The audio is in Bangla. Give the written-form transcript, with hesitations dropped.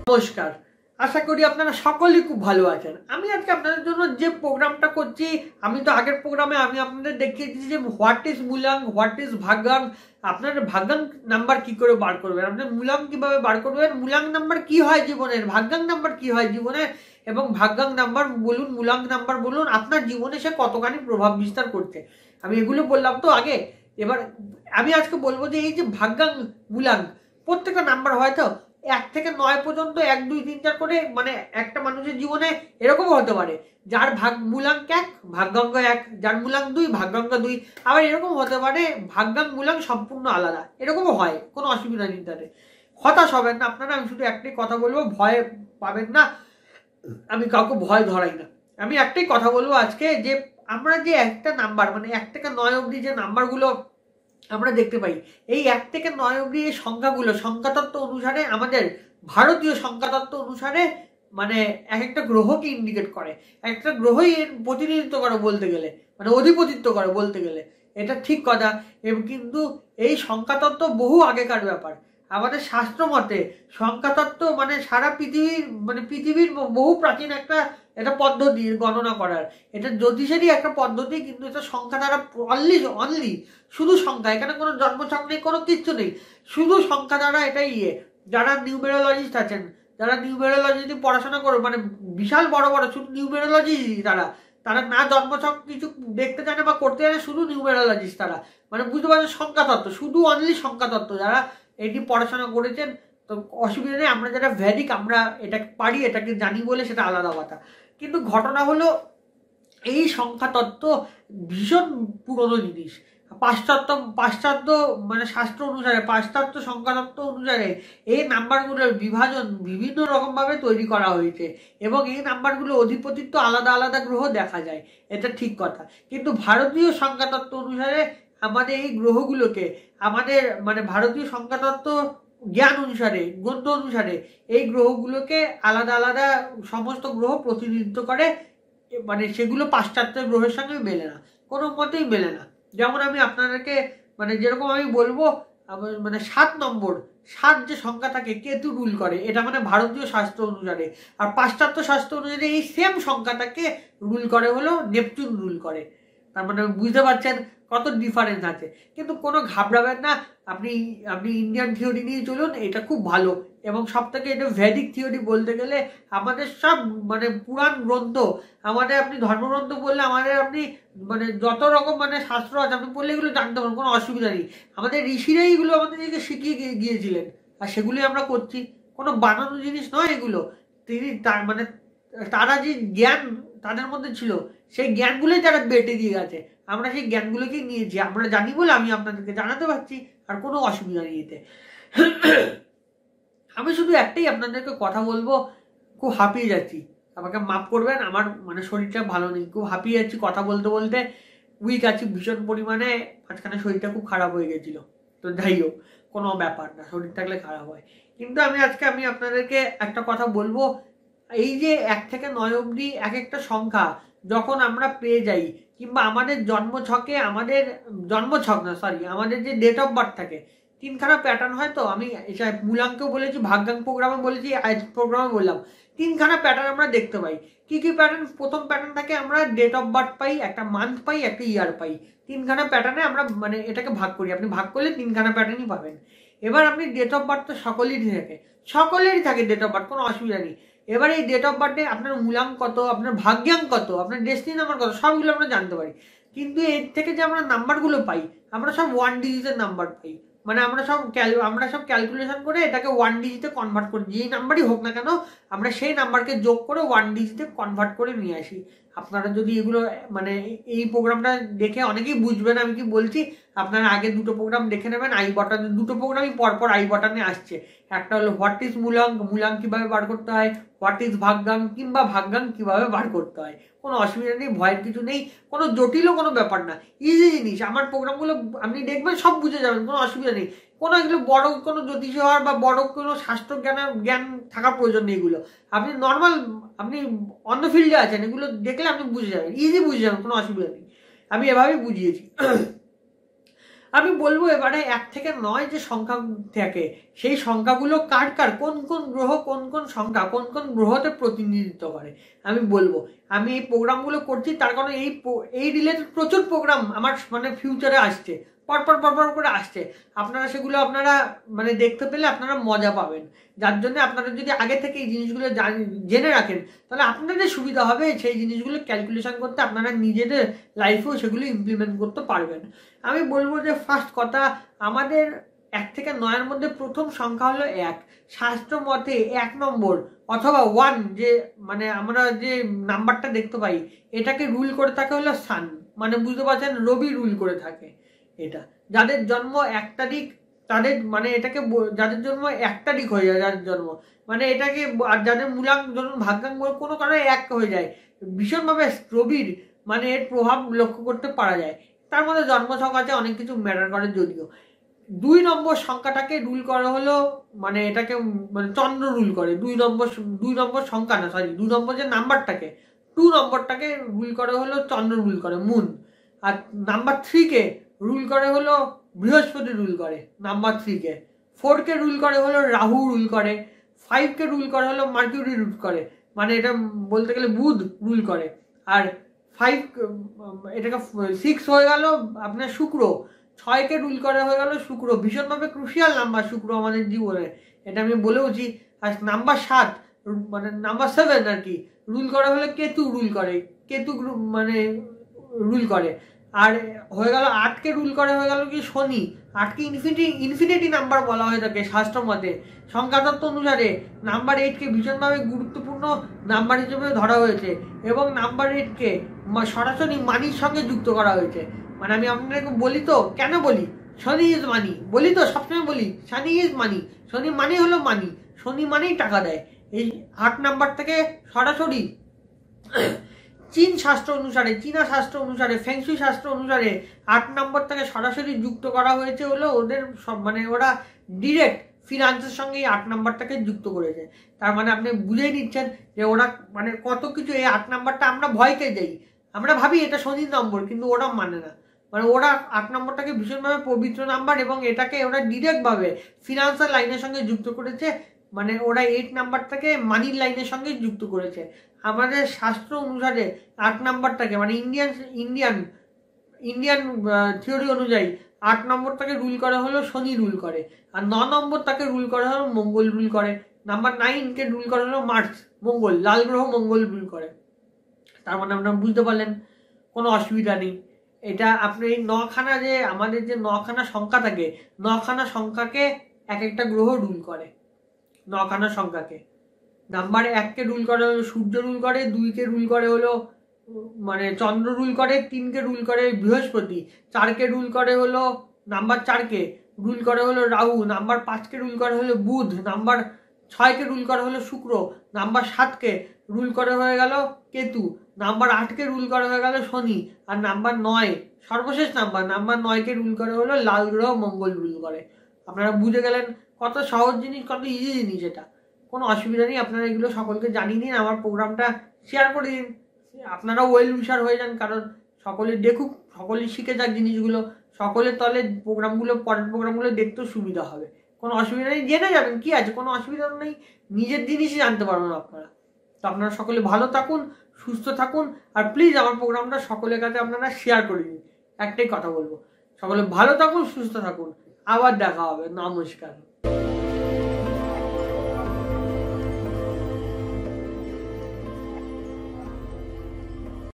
নমস্কার, আশা করি আপনারা সকলেই খুব ভালো আছেন। আমি আজকে আপনাদের জন্য যে প্রোগ্রামটা করছি, আমি তো আগের প্রোগ্রামে আমি আপনাদের দেখিয়ে দিয়েছি যে হোয়াট ইজ মূলাঙ্ক, হোয়াট ইজ ভাগ্যাং। আপনার ভাগ্যাং নাম্বার কি করে বার করবেন, আপনার মূলাঙ্ক কিভাবে বার করবেন, মূলাঙ্ক নাম্বার কি হয় জীবনের, ভাগ্যাং নাম্বার কি হয় জীবনে, এবং ভাগ্যাং নাম্বার বলুন, মূলাঙ্ক নাম্বার বলুন, আপনার জীবনে সে কতখানি প্রভাব বিস্তার করছে। আমি এগুলো বললাম তো আগে। এবার আমি আজকে বলবো যে এই যে ভাগ্যাং মূলাঙ্ক প্রত্যেকটা নাম্বার হয় তো 1 থেকে 9 পর্যন্ত 1 2 3 4 করে, মানে একটা মানুষের জীবনে এরকমও হতে পারে যার মূলাঙ্ক 1 ভাগ্যাঙ্ক 1, যার মূলাঙ্ক 2 ভাগ্যাঙ্ক 2। আবার এরকম হতে পারে ভাগ্যাঙ্ক মূলাঙ্ক সম্পূর্ণ আলাদা, এরকমও হয়, কোনো অসুবিধা নেই তাতে। হতাশ হবেন না আপনারা। আমি শুধু একটাই কথা বলবো, ভয় পাবেন না, আমি কাউকে ভয় ধরাই না। আমি একটাই কথা বলবো আজকে, যে আমরা যে একটা নাম্বার, মানে 1 থেকে 9 অবধি যে নাম্বারগুলো আমরা দেখতে পাই, এই 1 থেকে 9 অবধি এই সংখ্যাগুলো সংখ্যাতত্ত্ব অনুসারে, আমাদের ভারতীয় সংখ্যাতত্ত্ব অনুসারে, মানে এক একটা গ্রহকে ইন্ডিকেট করে, একটা গ্রহই এর প্রতিনিধিত্ব করে বলতে গেলে, মানে অধিপতিত্ব করে বলতে গেলে। এটা ঠিক কথা। এবং কিন্তু এই সংখ্যাতত্ত্ব বহু আগেকার ব্যাপার। আমাদের শাস্ত্র মতে সংখ্যাতত্ত্ব মানে সারা পৃথিবীর, মানে পৃথিবীর বহু প্রাচীন একটা পদ্ধতি গণনা করার। এটা জ্যোতিষেরই একটা পদ্ধতি, কিন্তু এটা সংখ্যা দ্বারা অনলি শুধু সংখ্যা, এখানে কোনো জন্মছক নেই, কোনো কিচ্ছু নেই, শুধু সংখ্যা দ্বারা এটাই যারা নিউমেরোলজিস্ট আছেন, যারা নিউমেরোলজি পড়াশোনা করে, মানে বিশাল বড় বড় শুধু নিউমেরোলজি, তারা তারা না জন্মছক কিছু দেখতে জানে বা করতে জানে, শুধু নিউমেরোলজিস্ট তারা, মানে বুঝতে পারছেন, সংখ্যাতত্ত্ব, শুধু অনলি সংখ্যাতত্ত্ব যারা এটি পড়াশোনা করেছেন। তো অসুবিধা নেই, আমরা যারা ভ্যাদিক আমরা এটা পারি, এটাকে জানি বলে সেটা আলাদা কথা। কিন্তু ঘটনা হলো এই সংখ্যাতত্ত্ব ভীষণ পুরনো জিনিস। পাশ্চাত্য মানে শাস্ত্র অনুসারে, পাশ্চাত্য সংখ্যাতত্ত্ব অনুসারে এই নাম্বারগুলোর বিভাজন বিভিন্ন রকমভাবে তৈরি করা হয়েছে, এবং এই নাম্বারগুলো অধিপতিত্ব আলাদা আলাদা গ্রহ দেখা যায়, এটা ঠিক কথা। কিন্তু ভারতীয় সংখ্যাতত্ত্ব অনুসারে আমাদের এই গ্রহগুলোকে, আমাদের মানে ভারতীয় সংখ্যাতত্ত্ব জ্ঞান অনুসারে, গ্রন্থ অনুসারে এই গ্রহগুলোকে আলাদা আলাদা সমস্ত গ্রহ প্রতিনিধিত্ব করে, মানে সেগুলো পাশ্চাত্যের গ্রহের সঙ্গে মেলে না, কোনো মতেই মেলে না। যেমন আমি আপনাদেরকে, মানে যেরকম আমি বলবো, মানে 7 নম্বর, 7 যে সংখ্যা থাকে কেতু রুল করে, এটা মানে ভারতীয় শাস্ত্র অনুসারে। আর পাশ্চাত্য শাস্ত্র অনুসারে এই সেম সংখ্যাটাকে রুল করে হলো নেপচুন রুল করে। তার মানে বুঝতে পারছেন কত ডিফারেন্স আছে। কিন্তু কোনো ঘাবড়াবেন না, আপনি আপনি ইন্ডিয়ান থিওরি নিয়ে চলুন, এটা খুব ভালো। এবং সব থেকে এটা ভেদিক থিওরি বলতে গেলে, আমাদের সব মানে পুরাণ গ্রন্থ, আমাদের আপনি ধর্মগ্রন্থ বললে, আমাদের আপনি মানে যত রকম মানে শাস্ত্র আছে আপনি পড়লে এগুলো জানতে পারেন, কোনো অসুবিধা নেই। আমাদের ঋষিরাই এগুলো আমাদেরকে শিখিয়ে গিয়েছিলেন, আর সেগুলি আমরা করছি, কোনো বানানো জিনিস নয় এগুলো। তিনি তার মানে তারা যে জ্ঞান তাদের মধ্যে ছিল, সেই জ্ঞানগুলোই তারা বেটে দিয়ে গেছে, আমরা সেই জ্ঞানগুলোকেই নিয়েছি, আমরা জানি বলে আমি আপনাদেরকে জানাতে পারছি, আর কোনো অসুবিধা নেই এতে। আমি শুধু একটাই আপনাদেরকে কথা বলবো, খুব হাঁপিয়ে যাচ্ছি, আমাকে মাফ করবেন, আমার মানে শরীরটা ভালো নেই, খুব হাঁপিয়ে যাচ্ছি কথা বলতে বলতে, উইক আছি ভীষণ পরিমাণে। মাঝখানে শরীরটা খুব খারাপ হয়ে গেছিল, তো যাই হোক, কোনো ব্যাপার না, শরীর থাকলে খারাপ হয়। কিন্তু আমি আপনাদেরকে একটা কথা বলবো, এই যে 1 থেকে 9 অবধি এক একটা সংখ্যা যখন আমরা পেয়ে যাই, কিংবা আমাদের জন্মছকে, আমাদের জন্মছক না সরি, আমাদের যে ডেট অফ বার্থ থাকে, 3খানা প্যাটার্ন হয়। তো আমি মূলাঙ্কেও বলেছি, ভাগ্যাং প্রোগ্রামে বলেছি, আজ প্রোগ্রামে বললাম, 3খানা প্যাটার্ন আমরা দেখতে পাই। কি কি প্যাটার্ন? প্রথম প্যাটার্ন থাকে আমরা ডেট অফ বার্থ পাই, একটা মান্থ পাই, একটা ইয়ার পাই। 3খানা প্যাটার্নে আমরা মানে এটাকে ভাগ করি, আপনি ভাগ করলে 3খানা প্যাটার্নই পাবেন। এবার আপনি ডেট অফ বার্থ তো সকলেরই থাকে ডেট অফ বার্থ, কোনো অসুবিধা নেই। এবার এই ডেট অফ বার্থে আপনার মূলাঙ্ক কত, আপনার ভাগ্যাঙ্ক কত, আপনার ডেস্টিনি নাম্বার কত, সবগুলো আমরা জানতে পারি। কিন্তু এর থেকে যে আমরা নাম্বারগুলো পাই, আমরা সব 1 ডিজিটের নাম্বার পাই, মানে আমরা সব ক্যালকুলেশন করে এটাকে 1 ডিজিটে কনভার্ট করি, যেই নাম্বারই হোক না কেন আমরা সেই নাম্বারকে যোগ করে 1 ডিজিটে কনভার্ট করে নিয়ে আসি। আপনারা যদি এগুলো মানে এই প্রোগ্রামটা দেখে অনেকেই বুঝবেন আমি কি বলছি, আপনারা আগে 2টো প্রোগ্রাম দেখে নেবেন, আই বাটনে 2টো প্রোগ্রামই পরপর আই বাটনে আসছে। একটা হলো হোয়াট ইজ মূলাঙ্ক কিভাবে বার করতে হয়, হোয়াট ইজ ভাগ্যাঙ্ক, কিংবা ভাগ্যাঙ্ক কিভাবে বার করতে হয়। কোনো অসুবিধা নেই, ভয়ের কিছু নেই, কোনো জটিলও কোনো ব্যাপার না, ইজি জিনিস। আমার প্রোগ্রামগুলো আপনি দেখবেন সব বুঝে যাবেন, কোনো অসুবিধা নেই। কোনো এগুলো বড় কোনো জ্যোতিষ হওয়ার বা বড় কোনো শাস্ত্র জ্ঞান থাকার প্রয়োজন নেই। এগুলো আপনি নর্মাল, আপনি অন্য ফিল্ডে আছেন, এগুলো দেখলে আপনি বুঝে যাবেন, ইজি বুঝে যাবেন, কোনো অসুবিধা নেই। আমি এভাবেই বুঝিয়েছি। আমি বলবো এবারে 1 থেকে 9 যে সংখ্যা থাকে সেই সংখ্যাগুলো কার কার কোন কোন গ্রহ কোন কোন সংখ্যা কোন কোন গ্রহতে প্রতিনিধিত্ব করে আমি বলবো। আমি এই প্রোগ্রামগুলো করছি তার কারণে এই রিলেটেড প্রচুর প্রোগ্রাম আমার মানে ফিউচারে আসছে, পরপর করে আসছে। আপনারা সেগুলো আপনারা মানে দেখতে পেলে আপনারা মজা পাবেন, যার জন্য আপনারা যদি আগে থেকে এই জিনিসগুলো জেনে রাখেন তাহলে আপনাদের সুবিধা হবে সেই জিনিসগুলো ক্যালকুলেশন করতে, আপনারা নিজেদের লাইফেও সেগুলো ইমপ্লিমেন্ট করতে পারবেন। আমি বলবো যে ফার্স্ট কথা, আমাদের 1 থেকে 9-এর মধ্যে প্রথম সংখ্যা হলো 1। শাস্ত্র মতে 1 নম্বর অথবা 1 যে মানে আমরা যে নাম্বারটা দেখতে পাই এটাকে রুল করে থাকে হলো সান, মানে বুঝতে পারছেন রবি রুল করে থাকে। এটা যাদের জন্ম 1 তারিখ তাদের মানে এটাকে যাদের জন্ম 1 তারিখ হয়ে যায়, যাদের জন্ম মানে এটাকে, আর যাদের মূলাঙ্ক ধরুন ভাগ্যাঙ্ক কোনো কারণে 1 হয়ে যায়, ভীষণভাবে রবির মানে এর প্রভাব লক্ষ্য করতে পারা যায়। তার মধ্যে জন্ম সংখ্যাতে অনেক কিছু ম্যাটার করে, যদিও 2 নম্বর সংখ্যাটাকে রুল করা হলো মানে এটাকে মানে চন্দ্র রুল করে। 2 নম্বর সংখ্যা না, সরি 2 নম্বর যে নাম্বারটাকে 2 নম্বরটাকে রুল করে হলো চন্দ্র রুল করে মুন। আর নাম্বার 3 কে রুল করে হলো বৃহস্পতি রুল করে নাম্বার 3 কে। 4 কে রুল করে হলো রাহু রুল করে। 5 কে রুল করে হলো মার্কিউরি রুল করে, মানে এটা বলতে গেলে বুধ রুল করে। আর 5 এটাকে 6 হয়ে গেল আপনার শুক্র। 6 কে রুল করা হয়ে গেল শুক্র, ভীষণভাবে ক্রুশিয়াল নাম্বার শুক্র আমাদের জীবনে, এটা আমি বলেওছি। আর নাম্বার 7 মানে নাম্বার 7 আর কি রুল করা হলে কেতু রুল করে, কেতু মানে রুল করে। আর হয়ে গেল 8 কে রুল করে হয়ে গেল কি শনি। 8 কে ইনফিনিটি নাম্বার বলা হয়ে থাকে শাস্ত্র মতে। সংখ্যাতত্ত্ব অনুসারে নাম্বার 8 কে ভীষণভাবে গুরুত্বপূর্ণ নাম্বার হিসেবে ধরা হয়েছে এবং নাম্বার 8 কে সরাসরি মানির সঙ্গে যুক্ত করা হয়েছে। মানে আমি আপনাদেরকে বলি তো, কেন বলি শনি ইজ মানি, বলি তো সবসময় বলি শনি ইজ মানি। শনি মানি হলো মানি, শনি মানেই টাকা দেয়। এই 8 নাম্বার থেকে সরাসরি চীনা শাস্ত্র অনুসারে ফেংশুই শাস্ত্র অনুসারে 8 নম্বর থেকে সরাসরি যুক্ত করা হয়েছে হলো ওদের সব মানে ওরা ডিরেক্ট ফিনান্সের সঙ্গে 8 নাম্বারটাকে যুক্ত করেছে। তার মানে আপনি বুঝেই নিচ্ছেন যে ওরা মানে কত কিছু। এই 8 নাম্বারটা আমরা ভয়কে যাই, আমরা ভাবি এটা শনির নম্বর, কিন্তু ওরা মানে না। মানে ওরা 8 নম্বরটাকে ভীষণভাবে পবিত্র নাম্বার এবং এটাকে ওরা ডিরেক্টভাবে ফিনান্সিয়াল লাইনের সঙ্গে যুক্ত করেছে। মানে ওরা 8 নাম্বারটাকে মানির লাইনের সঙ্গে যুক্ত করেছে। আমাদের শাস্ত্র অনুসারে 8 নাম্বারটাকে মানে ইন্ডিয়ান থিওরি অনুযায়ী 8 নম্বরটাকে রুল করা হলো শনি রুল করে। আর 9 নম্বর তাকে রুল করা হলো মঙ্গল রুল করে। নাম্বার 9 কে রুল করা হলো মার্স, মঙ্গল, লাল গ্রহ মঙ্গল রুল করে। তার মানে আপনারা বুঝতে পারলেন, কোনো অসুবিধা নেই। এটা আপনি এই 9খানা যে আমাদের যে 9খানা সংখ্যা থাকে, 9খানা সংখ্যাকে এক একটা গ্রহ রুল করে। 9খানা সংখ্যাকে নাম্বার 1 কে রুল করে হলো সূর্য রুল করে, 2 কে রুল করে হলো মানে চন্দ্র রুল করে, 3 কে রুল করে বৃহস্পতি, 4 কে রুল করে হলো নাম্বার 4 কে রুল করে হলো রাহু, নাম্বার 5 কে রুল করে হলো বুধ, নাম্বার 6 কে রুল করে হলো শুক্র, নাম্বার 7 কে রুল করে হয়ে গেল কেতু, নাম্বার 8 কে রুল করে হয়ে গেল শনি, আর নাম্বার 9 সর্বশেষ নাম্বার 9 কে রুল করে হলো লাল গ্রহ মঙ্গল রুল করে। আপনারা বুঝে গেলেন কত সহজ জিনিস, কত ইজি জিনিস এটা। কোনো অসুবিধা নেই, আপনারা এগুলো সকলকে জানিয়ে দিন, আমার প্রোগ্রামটা শেয়ার করে দিন, আপনারাও ওয়েল উইশার হয়ে যান। কারণ সকলে দেখুক, সকলে শিখে যাক জিনিসগুলো, সকলের তলে প্রোগ্রামগুলো পরের প্রোগ্রামগুলো দেখতেও সুবিধা হবে। কোনো অসুবিধা নেই, জেনে যাবেন কি আছে, কোনো অসুবিধা নেই, নিজের জিনিসই জানতে পারবেন আপনারা। তো আপনারা সকলে ভালো থাকুন, সুস্থ থাকুন, আর প্লিজ আমার প্রোগ্রামটা সকলের কাছে আপনারা শেয়ার করে দিন। একটাই কথা বলবো, সকলে ভালো থাকুন, সুস্থ থাকুন, আবার দেখা হবে, নমস্কার।